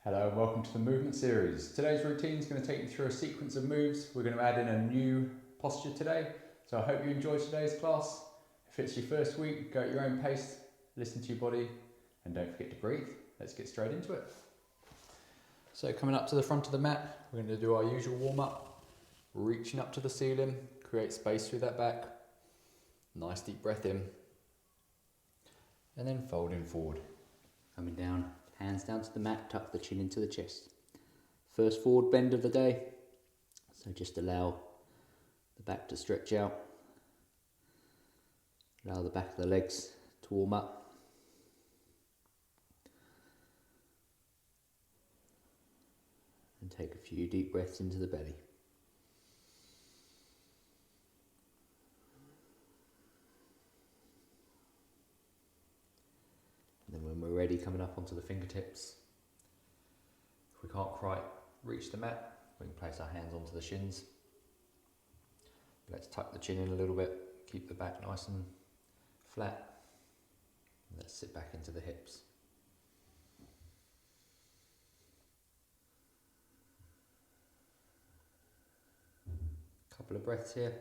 Hello and welcome to the movement series. Today's routine is going to take you through a sequence of moves. We're going to add in a new posture today. So I hope you enjoy today's class. If it's your first week, go at your own pace, listen to your body and don't forget to breathe. Let's get straight into it. So coming up to the front of the mat, we're going to do our usual warm up. Reaching up to the ceiling, create space through that back. Nice deep breath in. And then folding forward. Coming down. Hands down to the mat, tuck the chin into the chest. First forward bend of the day. So just allow the back to stretch out. Allow the back of the legs to warm up. And take a few deep breaths into the belly. And then when we're ready, coming up onto the fingertips. If we can't quite reach the mat, we can place our hands onto the shins. Let's tuck the chin in a little bit, keep the back nice and flat. And let's sit back into the hips. Couple of breaths here.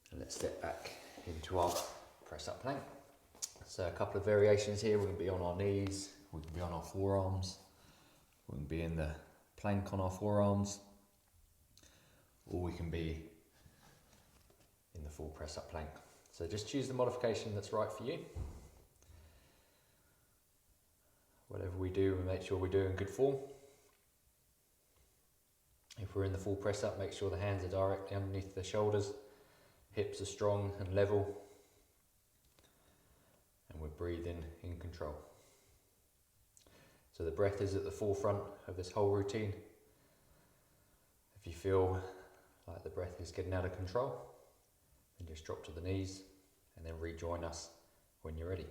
And let's step back into our press up plank. So a couple of variations here. We can be on our knees, we can be on our forearms, we can be in the plank on our forearms, or we can be in the full press up plank. So just choose the modification that's right for you. Whatever we do, we make sure we do it in good form. If we're in the full press up, make sure the hands are directly underneath the shoulders, hips are strong and level. And we're breathing in control. So the breath is at the forefront of this whole routine. If you feel like the breath is getting out of control, then just drop to the knees and then rejoin us when you're ready.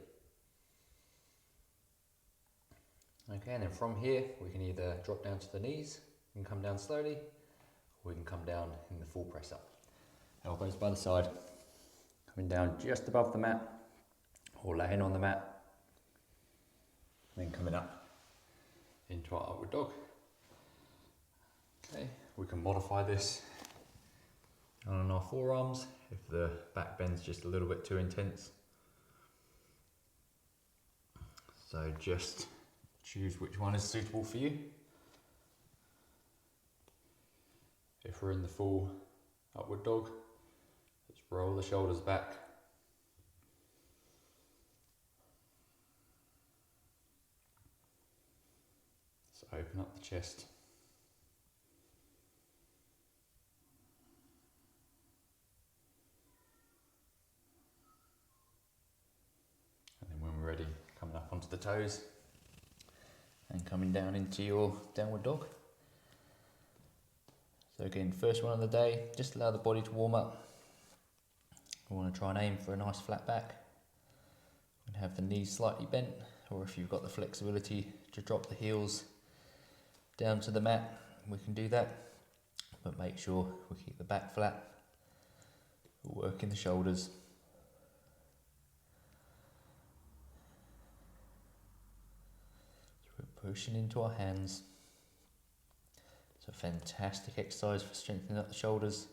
Okay, and then from here we can either drop down to the knees and come down slowly, or we can come down in the full press up. Elbows by the side, coming down just above the mat, or laying on the mat, then coming up into our upward dog. Okay, we can modify this on our forearms if the back bend's just a little bit too intense. So just choose which one is suitable for you. If we're in the full upward dog, let's roll the shoulders back. Open up the chest. And then when we're ready, coming up onto the toes and coming down into your downward dog. So again, first one of the day, just allow the body to warm up. We want to try and aim for a nice flat back. We can have the knees slightly bent, or if you've got the flexibility to drop the heels down to the mat, we can do that, but make sure we keep the back flat, working the shoulders. So we're pushing into our hands. It's a fantastic exercise for strengthening up the shoulders.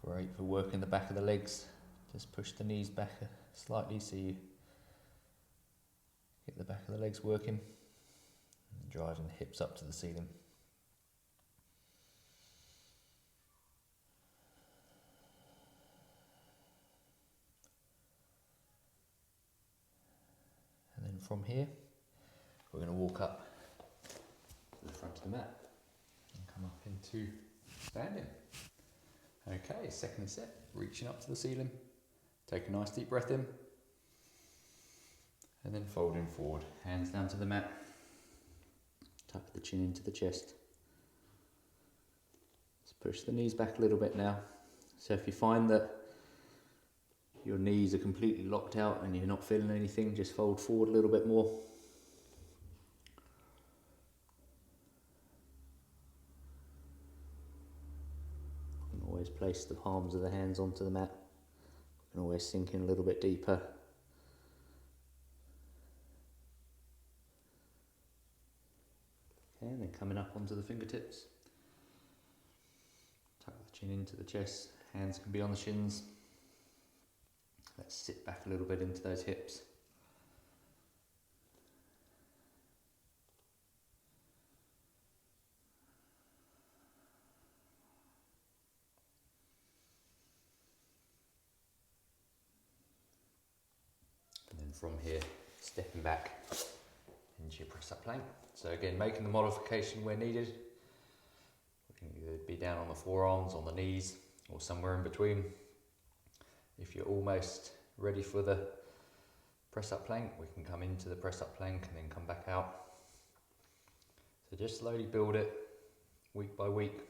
Great for working the back of the legs. Just push the knees back slightly so you get the back of the legs working, and driving the hips up to the ceiling. And then from here, we're going to walk up to the front of the mat and come up into standing. Okay, second set, reaching up to the ceiling. Take a nice deep breath in. And then folding forward, hands down to the mat, tuck the chin into the chest. Let's push the knees back a little bit now. So if you find that your knees are completely locked out and you're not feeling anything, just fold forward a little bit more. You can always place the palms of the hands onto the mat. can always sink in a little bit deeper. Okay, and then coming up onto the fingertips. Tuck the chin into the chest, hands can be on the shins. Let's sit back a little bit into those hips. And then from here, stepping back into your press up plank. So again, making the modification where needed. We can either be down on the forearms, on the knees, or somewhere in between. If you're almost ready for the press up plank, we can come into the press up plank and then come back out. So just slowly build it week by week.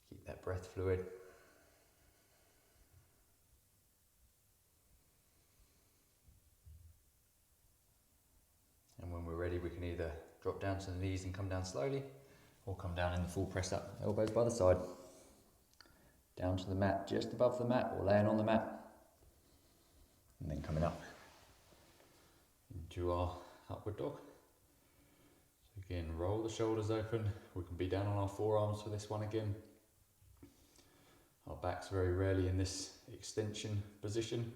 Keep that breath fluid. And when we're ready, we can either drop down to the knees and come down slowly, or come down in the full press up, elbows by the side. Down to the mat, just above the mat, or laying on the mat. And then coming up into our upward dog. So again, roll the shoulders open. We can be down on our forearms for this one again. Our back's very rarely in this extension position.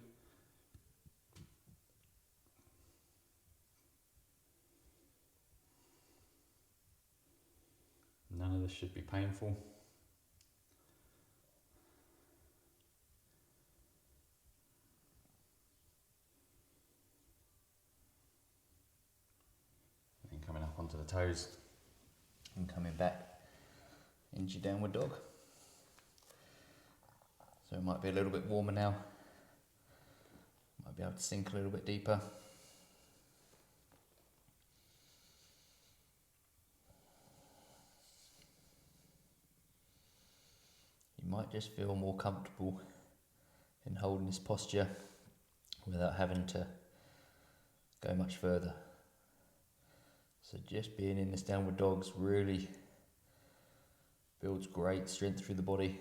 None of this should be painful. And then coming up onto the toes and coming back into your downward dog. So it might be a little bit warmer now. Might be able to sink a little bit deeper. You might just feel more comfortable in holding this posture without having to go much further. So just being in this downward dogs really builds great strength through the body.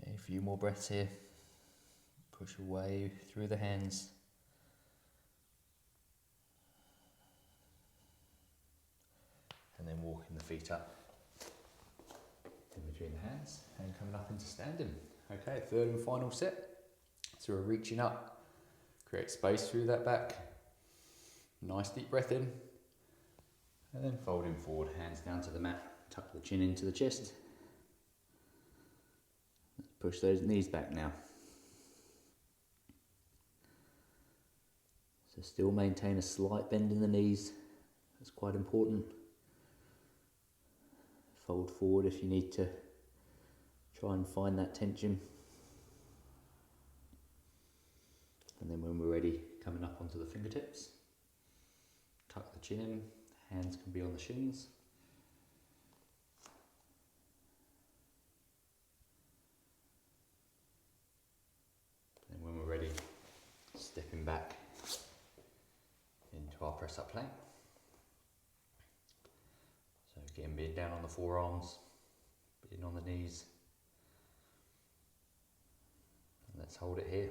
Okay, a few more breaths here. Push away through the hands. And then walking the feet up in between the hands and coming up into standing. Okay, third and final set. So we're reaching up, create space through that back. Nice deep breath in. And then folding forward, hands down to the mat. Tuck the chin into the chest. Let's push those knees back now. So still maintain a slight bend in the knees. That's quite important. Fold forward if you need to try and find that tension. And then when we're ready, coming up onto the fingertips. Tuck the chin in, hands can be on the shins. And when we're ready, stepping back into our press up plank. So again, being down on the forearms, being on the knees. And let's hold it here.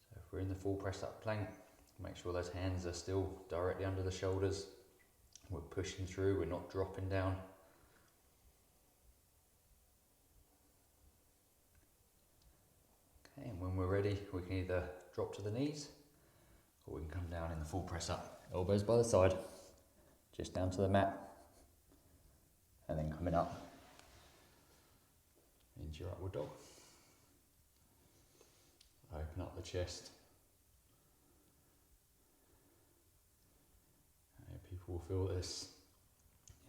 So if we're in the full press up plank, make sure those hands are still directly under the shoulders. We're pushing through, we're not dropping down. Okay, and when we're ready, we can either drop to the knees or we can come down in the full press up. Elbows by the side, just down to the mat, and then coming up into your upward dog. Open up the chest. People will feel this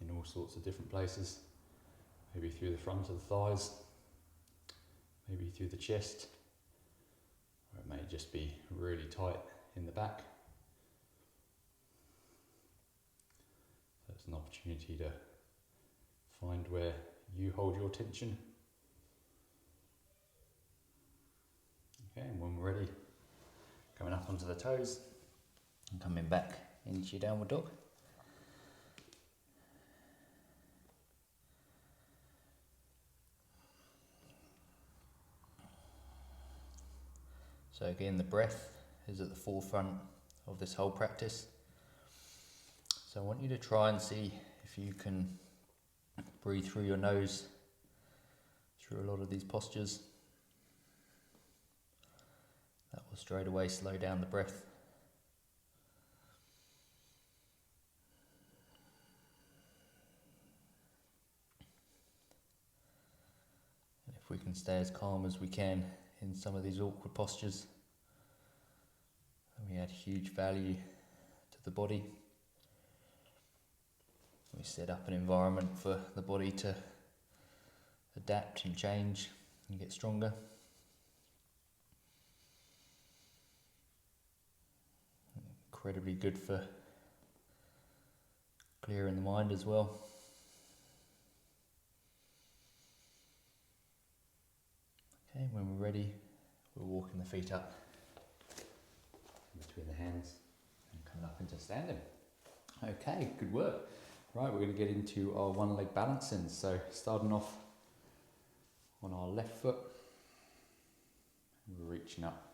in all sorts of different places, maybe through the front of the thighs, maybe through the chest, or it may just be really tight in the back. So it's an opportunity to find where you hold your tension. Okay, and when we're ready, coming up onto the toes and coming back into your downward dog. So again, the breath is at the forefront of this whole practice. So I want you to try and see if you can breathe through your nose through a lot of these postures. That will straight away slow down the breath. And if we can stay as calm as we can in some of these awkward postures, then we add huge value to the body. We set up an environment for the body to adapt and change and get stronger. Incredibly good for clearing the mind as well. Okay, when we're ready, we're walking the feet up in between the hands and coming up into standing. Okay, good work. Right, we're going to get into our one leg balancing. So starting off on our left foot, we're reaching up,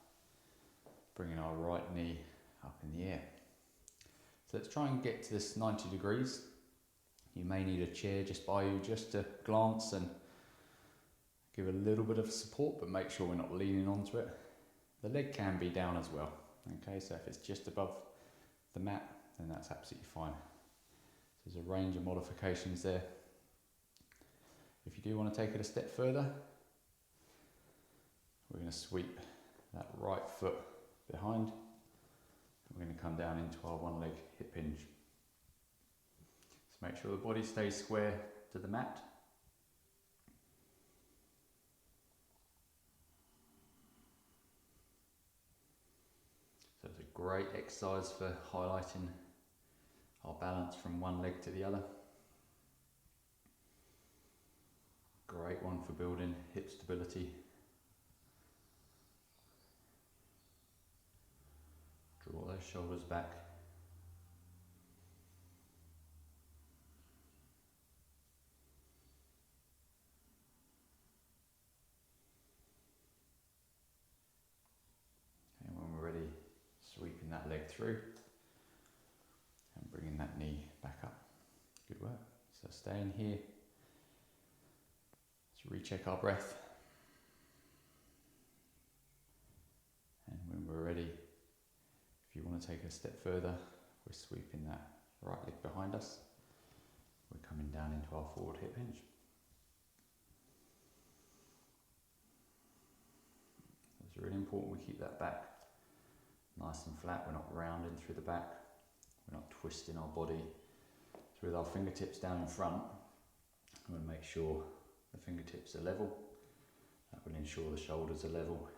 bringing our right knee up in the air. So let's try and get to this 90 degrees. You may need a chair just by you just to glance and give a little bit of support, but make sure we're not leaning onto it. The leg can be down as well. Okay, so if it's just above the mat, then that's absolutely fine. So there's a range of modifications there. If you do want to take it a step further, we're going to sweep that right foot behind. We're going to come down into our one leg hip hinge. So make sure the body stays square to the mat. So it's a great exercise for highlighting our balance from one leg to the other. Great one for building hip stability. Draw those shoulders back. And when we're ready, sweeping that leg through and bringing that knee back up. Good work. So staying here. Let's recheck our breath. And when we're ready, if you want to take it a step further, we're sweeping that right leg behind us. We're coming down into our forward hip hinge. It's really important we keep that back nice and flat. We're not rounding through the back. We're not twisting our body. So with our fingertips down in front, we want to make sure the fingertips are level. That will ensure the shoulders are level.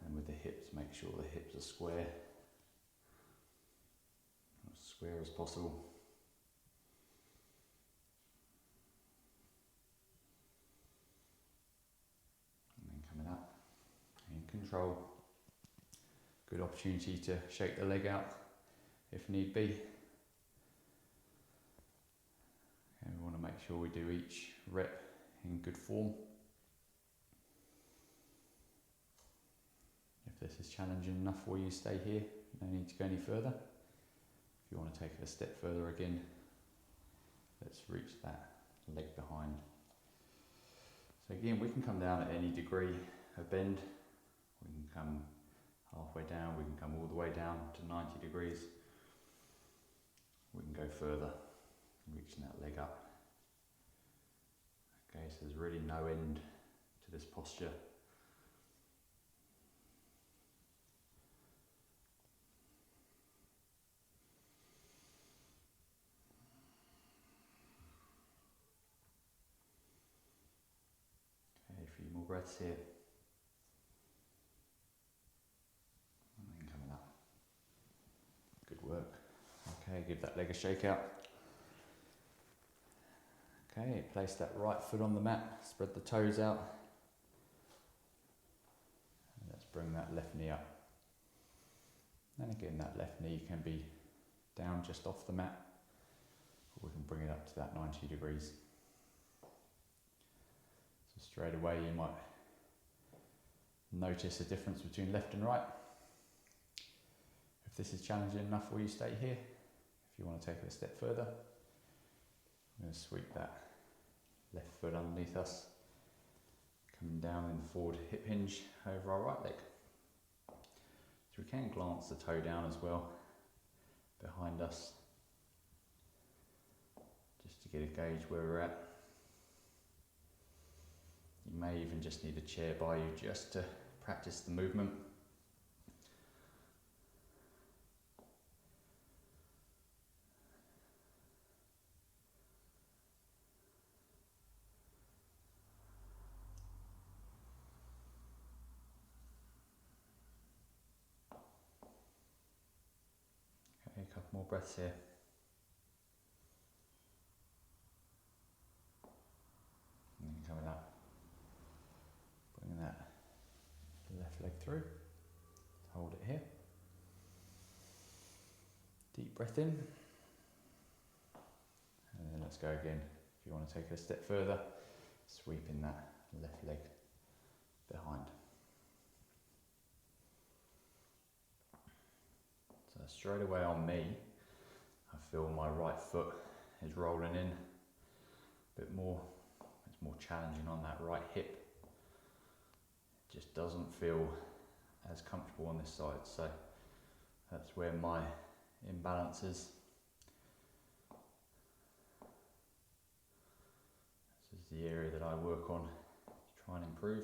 And with the hips, make sure the hips are square, as square as possible. And then coming up, in control. Good opportunity to shake the leg out if need be. And we want to make sure we do each rep in good form. If this is challenging enough for you, stay here. No need to go any further. If you want to take it a step further again, let's reach that leg behind. So again, we can come down at any degree of bend. We can come halfway down, we can come all the way down to 90 degrees. We can go further, reaching that leg up. Okay, so there's really no end to this posture. breaths here. And then coming up. Good work. Okay, give that leg a shake out. Okay, place that right foot on the mat, spread the toes out. And let's bring that left knee up. And again, that left knee can be down just off the mat, or we can bring it up to that 90 degrees. So straight away you might notice a difference between left and right. If this is challenging enough for you, stay here. If you want to take it a step further, I'm going to sweep that left foot underneath us, coming down in the forward hip hinge over our right leg. So we can glance the toe down as well behind us, just to get a gauge where we're at. You may even just need a chair by you just to practice the movement. Okay, a couple more breaths here. And then coming up, bringing that left leg through. Hold it here. Deep breath in. And then let's go again. If you want to take it a step further, sweeping that left leg behind. So straight away on me, I feel my right foot is rolling in a bit more. It's more challenging on that right hip. It just doesn't feel as comfortable on this side, so that's where my imbalance is. This is the area that I work on to try and improve.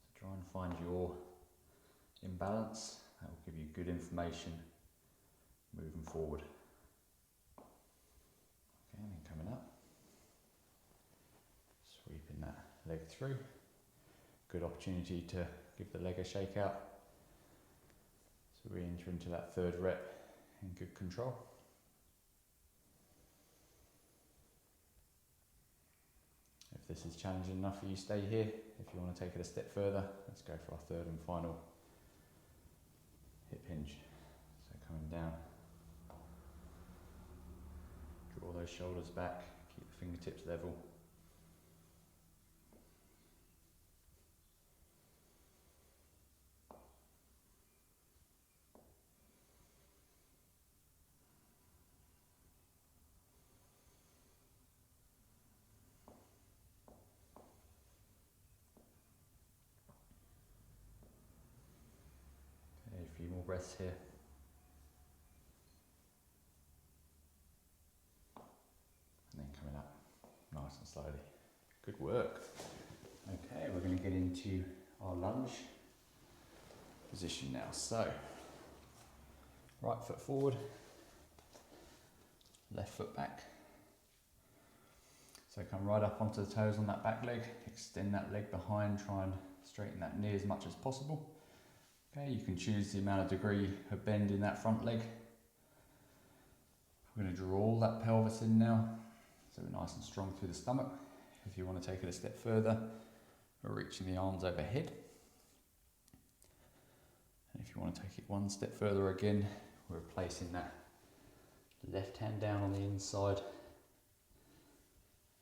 So try and find your imbalance. That will give you good information moving forward. Okay, and then coming up, sweeping that leg through. Good opportunity to give the leg a shake out. So we enter into that third rep in good control. If this is challenging enough for you, stay here. If you want to take it a step further, let's go for our third and final hip hinge. So coming down, draw those shoulders back, keep the fingertips level. Okay, a few more breaths here. And then coming up nice and slowly. Good work. Okay, we're going to get into our lunge position now. So, right foot forward, left foot back. So come right up onto the toes on that back leg, extend that leg behind, try and straighten that knee as much as possible. Okay, you can choose the amount of degree of bend in that front leg. We're going to draw that pelvis in now, so we're nice and strong through the stomach. If you want to take it a step further, we're reaching the arms overhead. And if you want to take it one step further again, we're placing that left hand down on the inside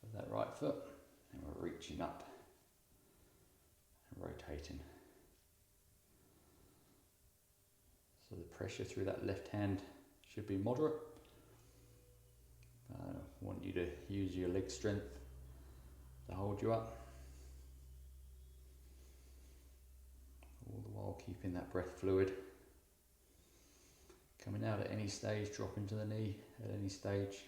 of that right foot, and we're reaching up and rotating. So the pressure through that left hand should be moderate. I want you to use your leg strength to hold you up. All the while keeping that breath fluid. Coming out at any stage, drop into the knee at any stage.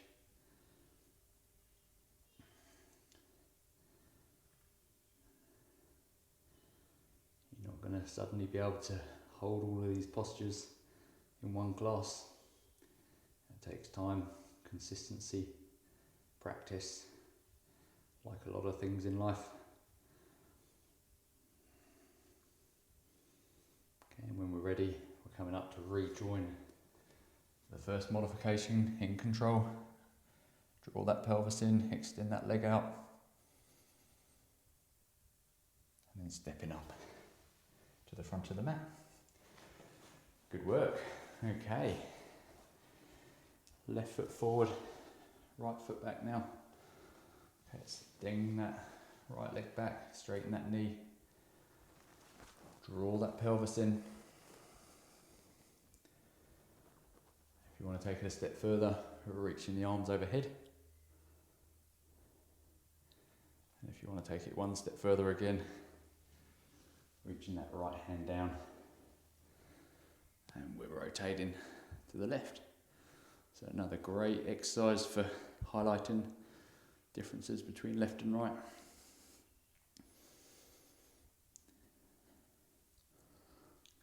You're not going to suddenly be able to hold all of these postures in one class. It takes time, consistency, practice, like a lot of things in life. Okay, and when we're ready, we're coming up to rejoin the first modification in control. Draw that pelvis in, extend that leg out, and then stepping up to the front of the mat. Good work. Okay. Left foot forward, right foot back now. Okay, extend that right leg back, straighten that knee. Draw that pelvis in. If you want to take it a step further, reaching the arms overhead. And if you want to take it one step further again, reaching that right hand down. And we're rotating to the left. So another great exercise for highlighting differences between left and right.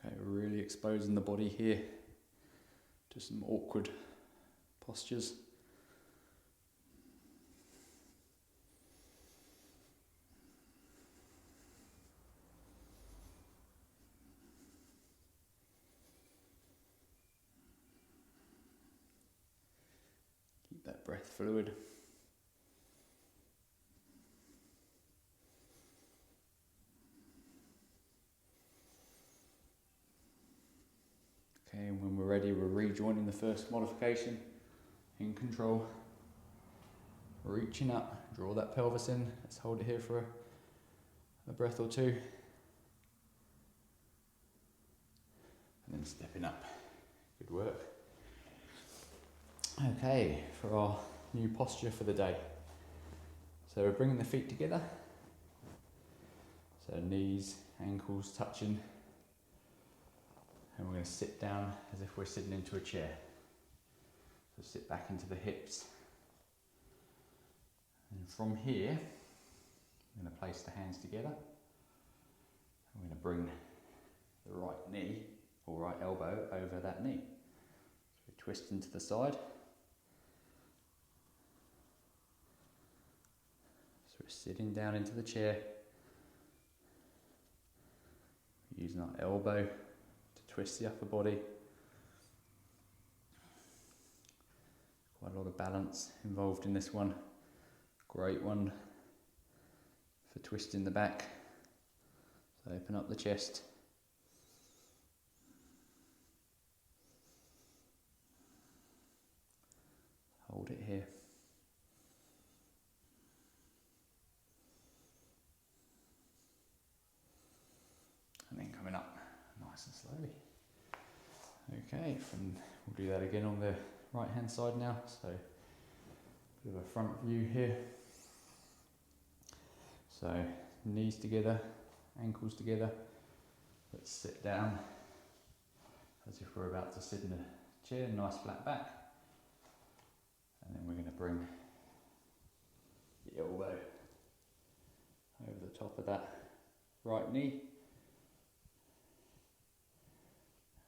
Okay, really exposing the body here to some awkward postures. Keep that breath fluid. Okay, and when we're ready, we're rejoining the first modification in control. Reaching up, draw that pelvis in. Let's hold it here for a breath or two. And then stepping up. Good work. Okay, for our new posture for the day. So we're bringing the feet together. So knees, ankles touching. And we're going to sit down as if we're sitting into a chair. So sit back into the hips. And from here, I'm going to place the hands together. I'm going to bring the right knee or right elbow over that knee. So we twist into the side. So we're sitting down into the chair. We're using our elbow twist the upper body. Quite a lot of balance involved in this one. Great one for twisting the back. So open up the chest. Hold it here. And then coming up nice and slowly. Okay, we'll do that again on the right hand side now. So, bit of a front view here. So, knees together, ankles together. Let's sit down as if we're about to sit in a chair, nice flat back. And then we're going to bring the elbow over the top of that right knee.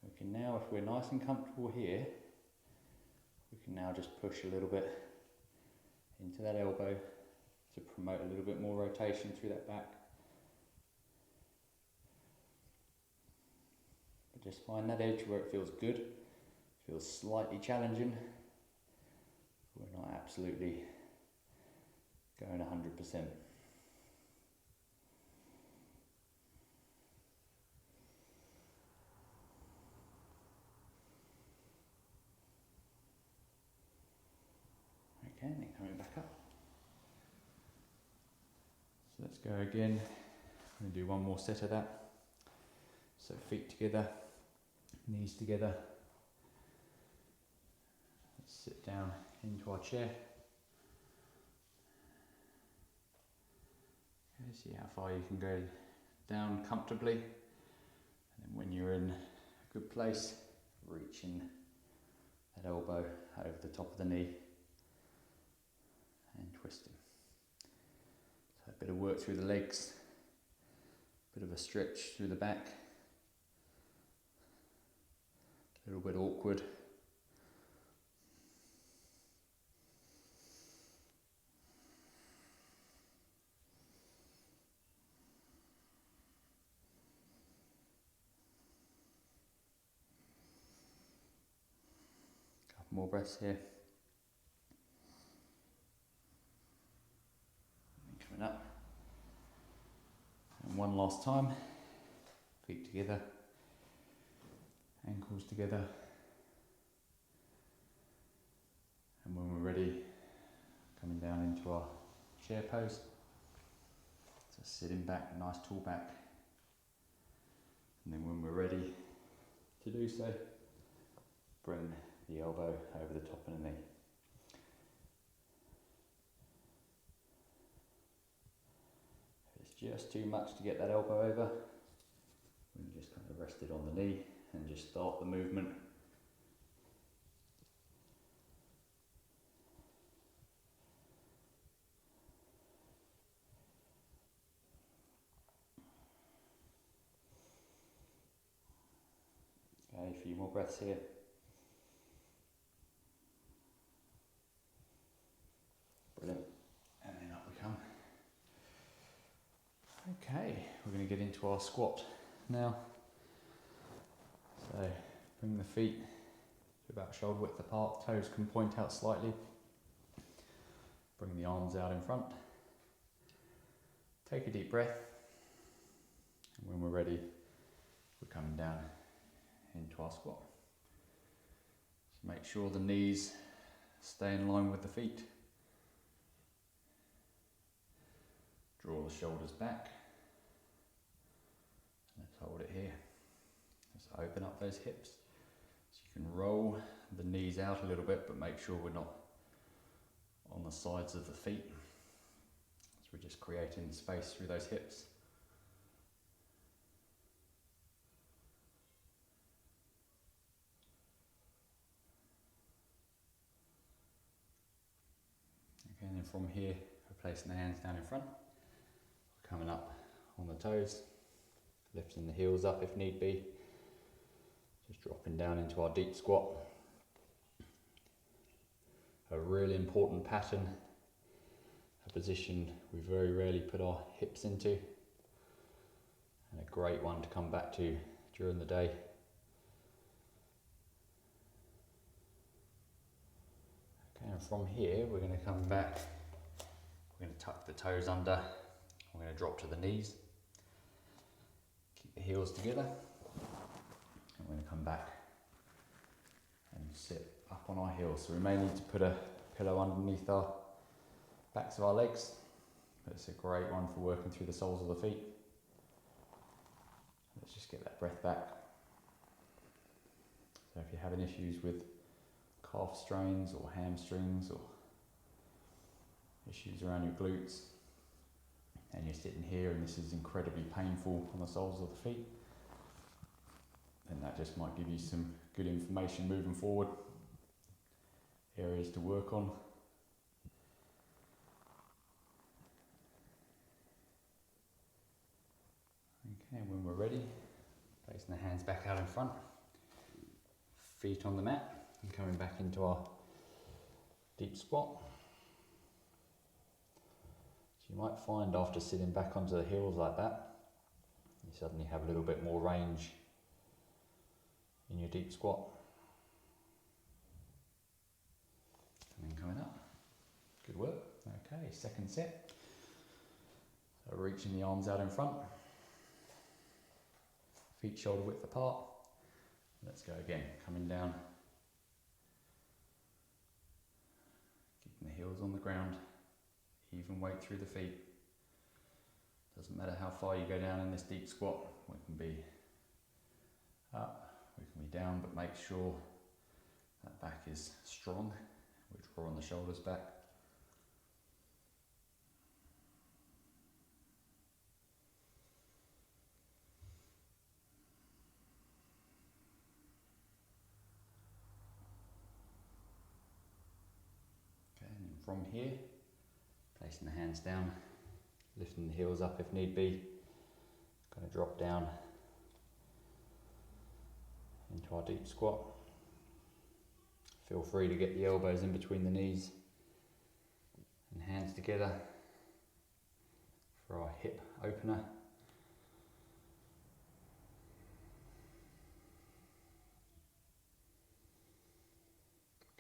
We can now, if we're nice and comfortable here, we can now just push a little bit into that elbow to promote a little bit more rotation through that back. But just find that edge where it feels good, feels slightly challenging. We're not absolutely going 100%. Okay, and then coming back up. So let's go again. I'm going to do one more set of that. So feet together, knees together. Let's sit down into our chair. Okay, see how far you can go down comfortably. And then when you're in a good place, reaching that elbow over the top of the knee. And twisting. So a bit of work through the legs, a bit of a stretch through the back, a little bit awkward. more breaths here. And coming up. And one last time. Feet together. Ankles together. And when we're ready, coming down into our chair pose. So sitting back, nice tall back. And then when we're ready to do so, bring the elbow over the top of the knee. If it's just too much to get that elbow over, we can just kind of rest it on the knee and just start the movement. Okay, a few more breaths here. Brilliant. And then up we come. Okay, we're going to get into our squat now. So bring the feet to about shoulder width apart, toes can point out slightly. Bring the arms out in front. Take a deep breath. And when we're ready, we're coming down into our squat. So make sure the knees stay in line with the feet. Draw the shoulders back. Let's hold it here. Let's open up those hips. So you can roll the knees out a little bit, but make sure we're not on the sides of the feet. So we're just creating space through those hips. Okay, and then from here, we're placing the hands down in front. We're coming up on the toes, lifting the heels up if need be. Just dropping down into our deep squat. A really important pattern, a position we very rarely put our hips into, and a great one to come back to during the day. Okay, and from here we're going to come back, we're going to tuck the toes under, we're going to drop to the knees, keep the heels together, and we're going to come back and sit up on our heels. So we may need to put a pillow underneath our backs of our legs, but it's a great one for working through the soles of the feet. Let's just get that breath back. So if you're having issues with calf strains or hamstrings or issues around your glutes, and you're sitting here and this is incredibly painful on the soles of the feet, then that just might give you some good information moving forward, areas to work on. Okay, when we're ready, placing the hands back out in front, feet on the mat, and coming back into our deep squat. So you might find after sitting back onto the heels like that, you suddenly have a little bit more range in your deep squat. And then coming up. Good work. Okay, second set. So reaching the arms out in front. Feet shoulder width apart. Let's go again. Coming down. Keeping the heels on the ground. Even weight through the feet. Doesn't matter how far you go down in this deep squat. We can be up, we can be down, but make sure that back is strong. We're drawing the shoulders back. Okay, and then from here, placing the hands down, lifting the heels up if need be. Going to drop down into our deep squat. Feel free to get the elbows in between the knees and hands together for our hip opener.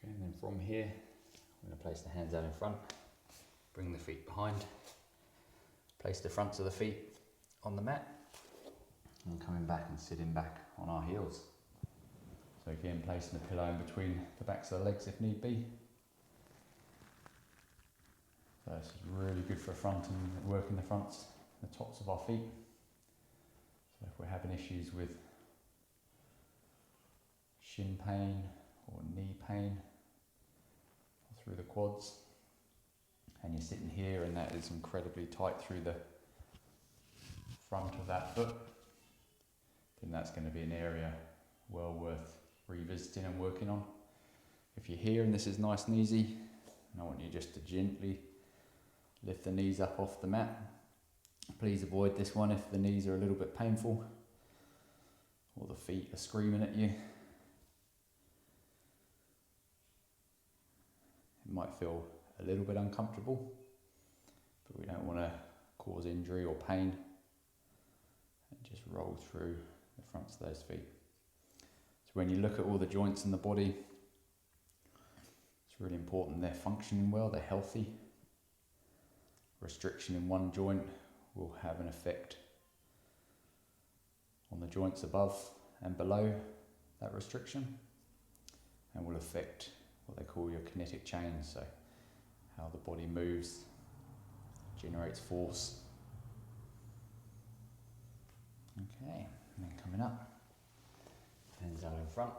Okay, from here, I'm going to place the hands out in front, bring the feet behind, place the fronts of the feet on the mat, and coming back and sitting back on our heels. So again, placing the pillow in between the backs of the legs if need be. So this is really good for front and working the fronts, the tops of our feet. So if we're having issues with shin pain or knee pain or through the quads, and you're sitting here and that is incredibly tight through the front of that foot, then that's going to be an area well worth revisiting and working on. If you're here and this is nice and easy, and I want you just to gently lift the knees up off the mat. Please avoid this one if the knees are a little bit painful or the feet are screaming at you. It might feel a little bit uncomfortable, but we don't want to cause injury or pain, and just roll through the fronts of those feet. So when you look at all the joints in the body, it's really important they're functioning well, they're healthy. Restriction in one joint will have an effect on the joints above and below that restriction, and will affect what they call your kinetic chains, so how the body moves, generates force. Okay, and then coming up, hands out in front,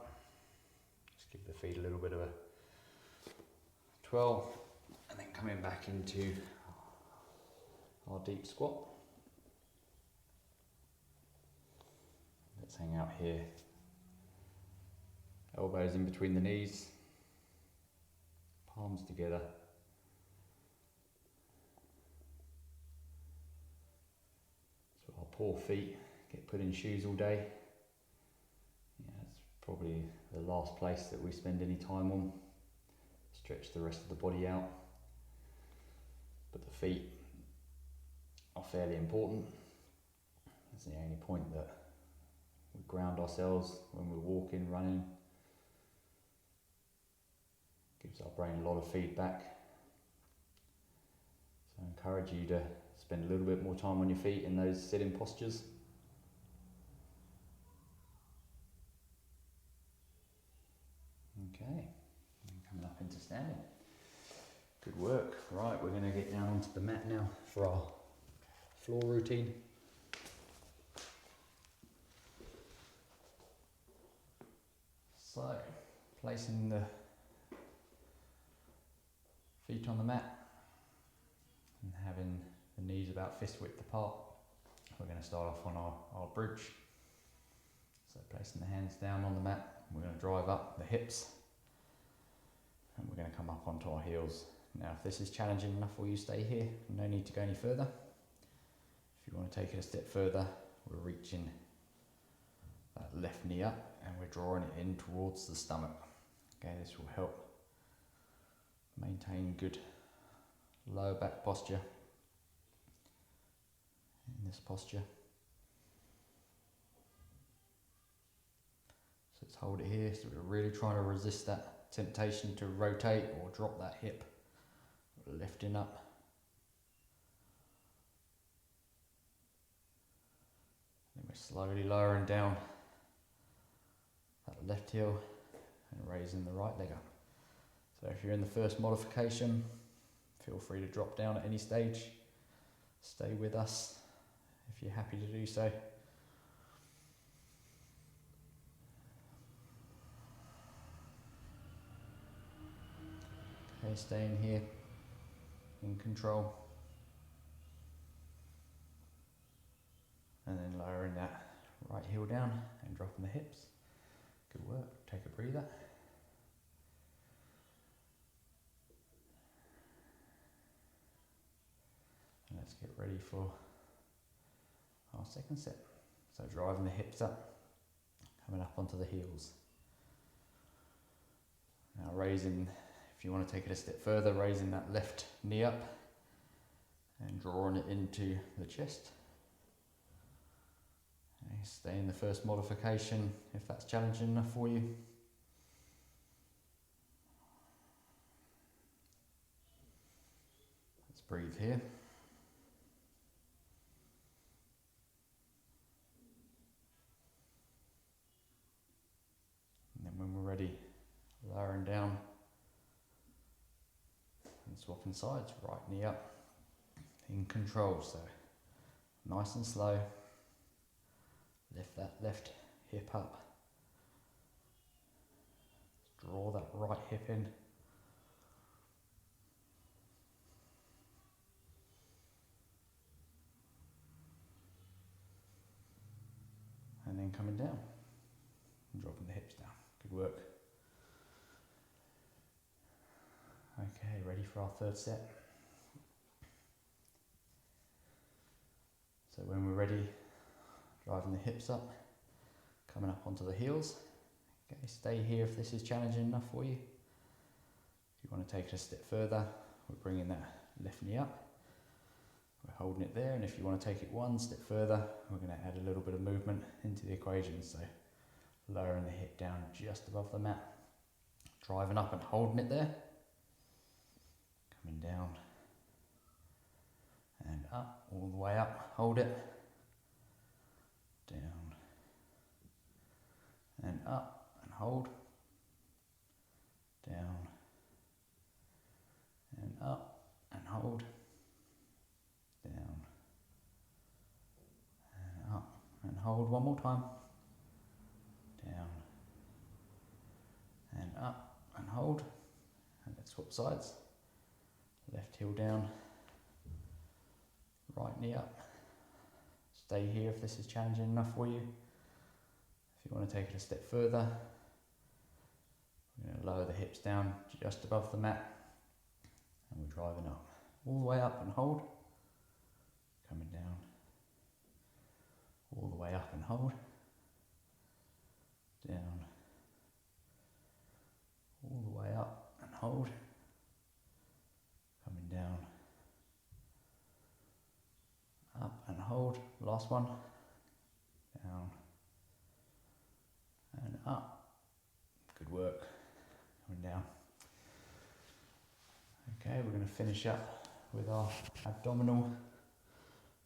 just give the feet a little bit of a twirl, and then coming back into our deep squat. Let's hang out here, elbows in between the knees, palms together. So our poor feet get put in shoes all day. Yeah, it's probably the last place that we spend any time on. Stretch the rest of the body out. But the feet are fairly important. That's the only point that we ground ourselves when we're walking, running. Gives our brain a lot of feedback. So I encourage you to spend a little bit more time on your feet in those sitting postures. Okay, and coming up into standing. Good work. Right, we're going to get down onto the mat now for our floor routine. So, placing the feet on the mat and having the knees about fist width apart. We're going to start off on our bridge. So placing the hands down on the mat, we're going to drive up the hips and we're going to come up onto our heels. Now if this is challenging enough for you, stay here, no need to go any further. If you want to take it a step further, we're reaching that left knee up and we're drawing it in towards the stomach. Okay, this will help maintain good lower back posture in this posture. So let's hold it here, so we're really trying to resist that temptation to rotate or drop that hip. We're lifting up. Then we're slowly lowering down that left heel and raising the right leg up. So if you're in the first modification, feel free to drop down at any stage. Stay with us if you're happy to do so. Okay, staying here in control. And then lowering that right heel down and dropping the hips. Good work. Take a breather. And let's get ready for our second set. So driving the hips up, coming up onto the heels. Now raising, if you want to take it a step further, raising that left knee up and drawing it into the chest. Okay, stay in the first modification if that's challenging enough for you. breathe here. And then when we're ready, lowering down and swapping sides, right knee up, in control. So nice and slow, lift that left hip up, draw that right hip in, and then coming down and dropping the hips down. Good work. Okay, ready for our third set. So when we're ready, driving the hips up, coming up onto the heels. Okay, stay here if this is challenging enough for you. If you want to take it a step further, we're bringing that left knee up. We're holding it there, and if you want to take it one step further, we're going to add a little bit of movement into the equation. So lowering the hip down just above the mat, driving up and holding it there, coming down and up, all the way up, hold it, down and up and hold, down and up and hold, down and up and hold. One more time, down and up and hold, and let's swap sides. Left heel down, right knee up. Stay here if this is challenging enough for you. If you want to take it a step further, we're going to lower the hips down just above the mat, and we're driving up, all the way up and hold, coming down, all the way up and hold, down, all the way up and hold, coming down, up and hold. Last one, down and up. Good work. Coming down. Okay, we're going to finish up with our abdominal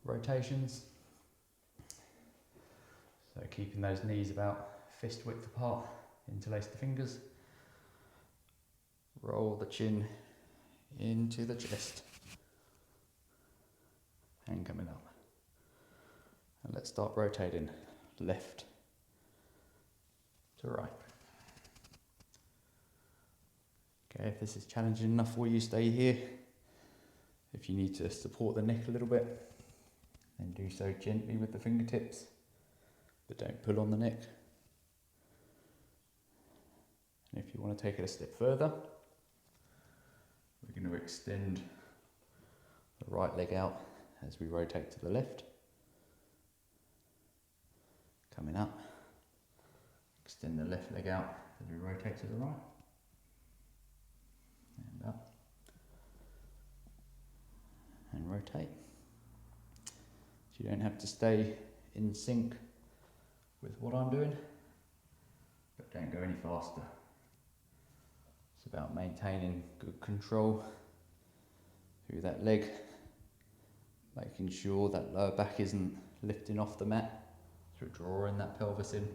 rotations. So keeping those knees about fist width apart, interlace the fingers, roll the chin into the chest, and coming up. And let's start rotating left to right. Okay, if this is challenging enough for you, stay here. If you need to support the neck a little bit, then do so gently with the fingertips, but don't pull on the neck. And if you want to take it a step further, we're going to extend the right leg out as we rotate to the left. Coming up, extend the left leg out as we rotate to the right. And up. And rotate. So you don't have to stay in sync with what I'm doing, but don't go any faster. It's about maintaining good control through that leg, making sure that lower back isn't lifting off the mat, through drawing that pelvis in.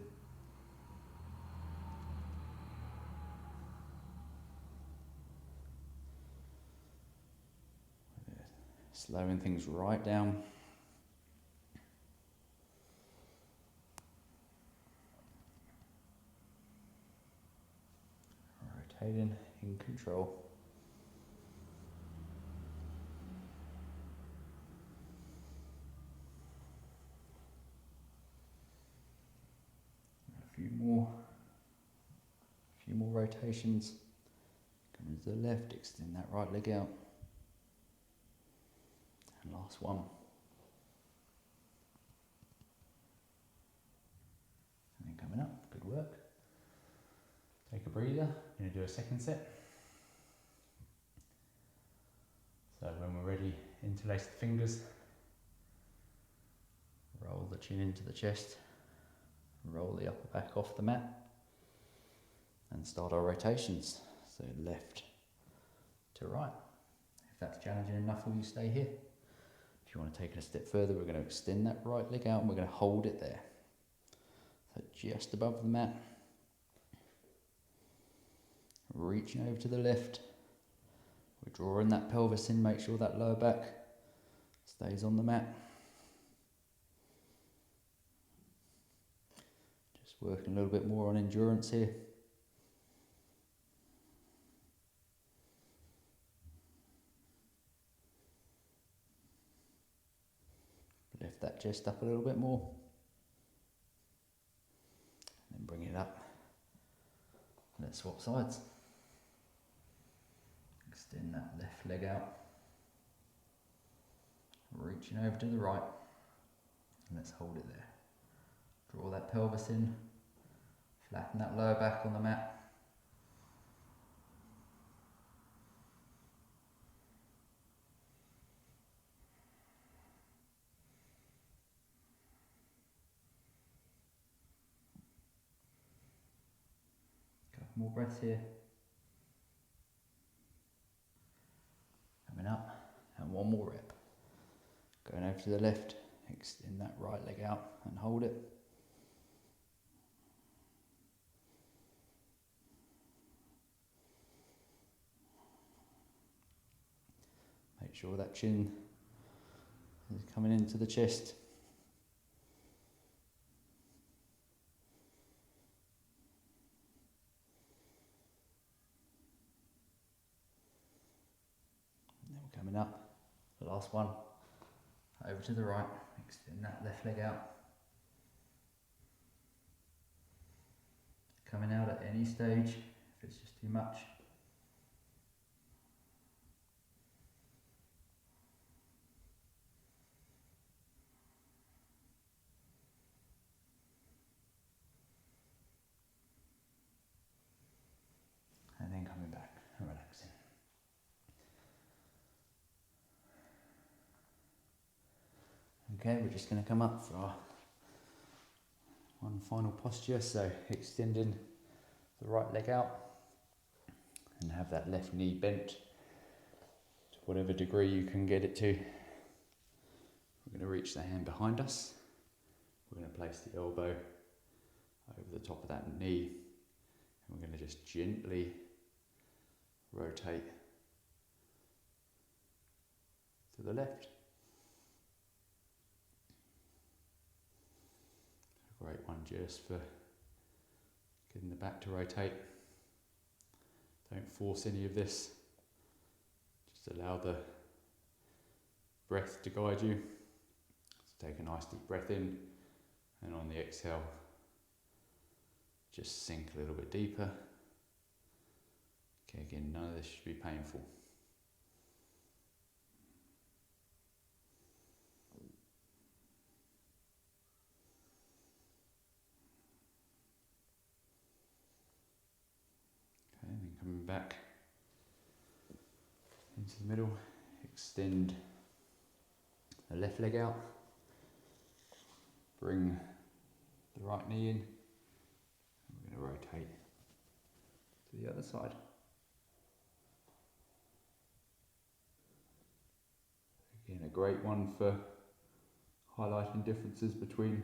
Slowing things right down. Rotating in control. A few more rotations. Coming to the left, extend that right leg out. And last one. And then coming up, good work. Take a breather, I'm going to do a second set. So when we're ready, interlace the fingers, roll the chin into the chest, roll the upper back off the mat, and start our rotations. So left to right. If that's challenging enough for you, stay here. If you want to take it a step further, we're going to extend that right leg out and we're going to hold it there. So just above the mat. Reaching over to the left. We're drawing that pelvis in, make sure that lower back stays on the mat. Just working a little bit more on endurance here. Lift that chest up a little bit more. And then bring it up. Let's swap sides. Extend that left leg out. Reaching over to the right. And let's hold it there. Draw that pelvis in. Flatten that lower back on the mat. More breaths here. Coming up, and one more rep. Going over to the left, extend that right leg out and hold it. Make sure that chin is coming into the chest. Coming up, the last one, over to the right, extend that left leg out. Coming out at any stage, if it's just too much. And then coming back and relaxing. Okay, we're just going to come up for our one final posture, so extending the right leg out and have that left knee bent to whatever degree you can get it to. We're going to reach the hand behind us. We're going to place the elbow over the top of that knee and we're going to just gently rotate to the left. Great one just for getting the back to rotate. Don't force any of this. Just allow the breath to guide you. So take a nice deep breath in and on the exhale just sink a little bit deeper. Okay, again, none of this should be painful. And then coming back into the middle, extend the left leg out, bring the right knee in, and we're going to rotate to the other side. Again, a great one for highlighting differences between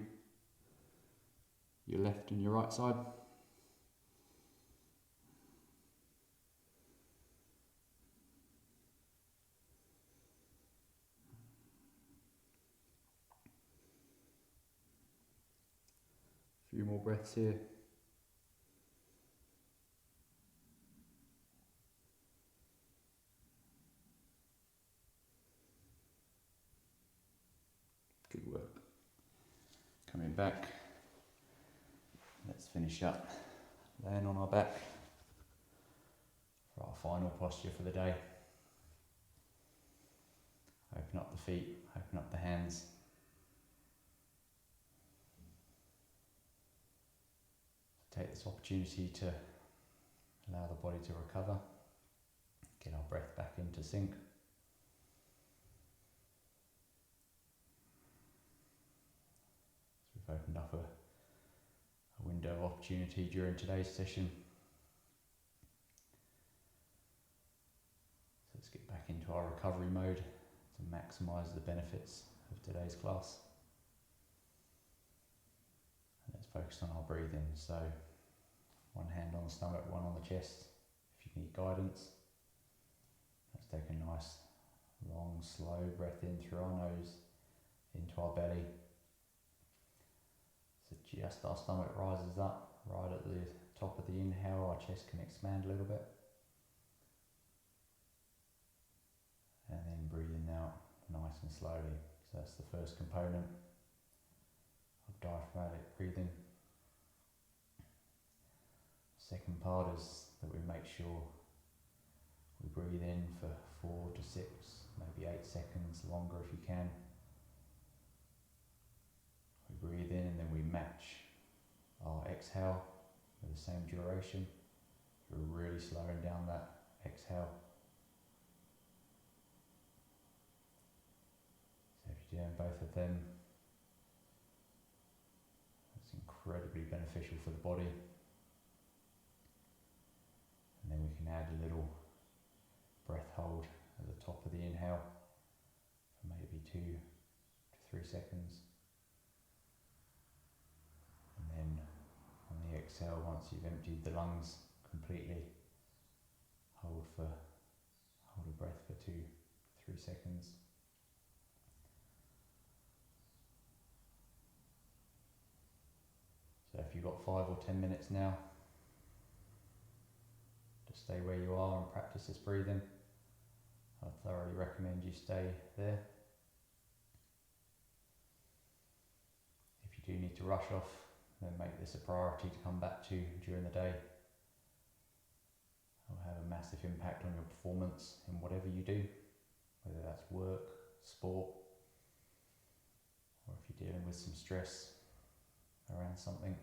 your left and your right side. A few more breaths here. Good work. Coming back. Let's finish up laying on our back for our final posture for the day. Open up the feet, open up the hands. Take this opportunity to allow the body to recover, get our breath back into sync. So we've opened up a window of opportunity during today's session. So let's get back into into our recovery mode to maximise the benefits of today's class. And let's focus on our breathing. So one hand on the stomach, one on the chest. If you need guidance, let's take a nice long slow breath in through our nose into our belly. So just our stomach rises up right at the top of the inhale, our chest can expand a little bit. And then breathing out nice and slowly. So that's the first component of diaphragmatic breathing. Second part is that we make sure we breathe in for 4 to 6, maybe 8 seconds, longer if you can. We breathe in and then we match our exhale with the same duration. We're really slowing down that exhale. So if you're doing both of them, it's incredibly beneficial for the body. And then we can add a little breath hold at the top of the inhale for maybe 2 to 3 seconds. And then on the exhale, once you've emptied the lungs completely, hold a breath for 2 to 3 seconds. So if you've got 5 or 10 minutes now, just stay where you are and practice this breathing. I thoroughly recommend you stay there. If you do need to rush off, then make this a priority to come back to during the day. It will have a massive impact on your performance in whatever you do, whether that's work, sport, or if you're dealing with some stress around something.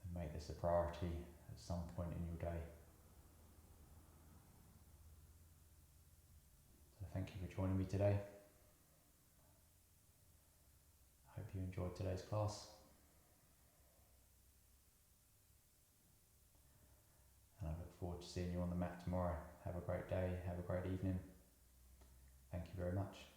Then make this a priority at some point in your day. So thank you for joining me today. I hope you enjoyed today's class. And I look forward to seeing you on the mat tomorrow. Have a great day, have a great evening. Thank you very much.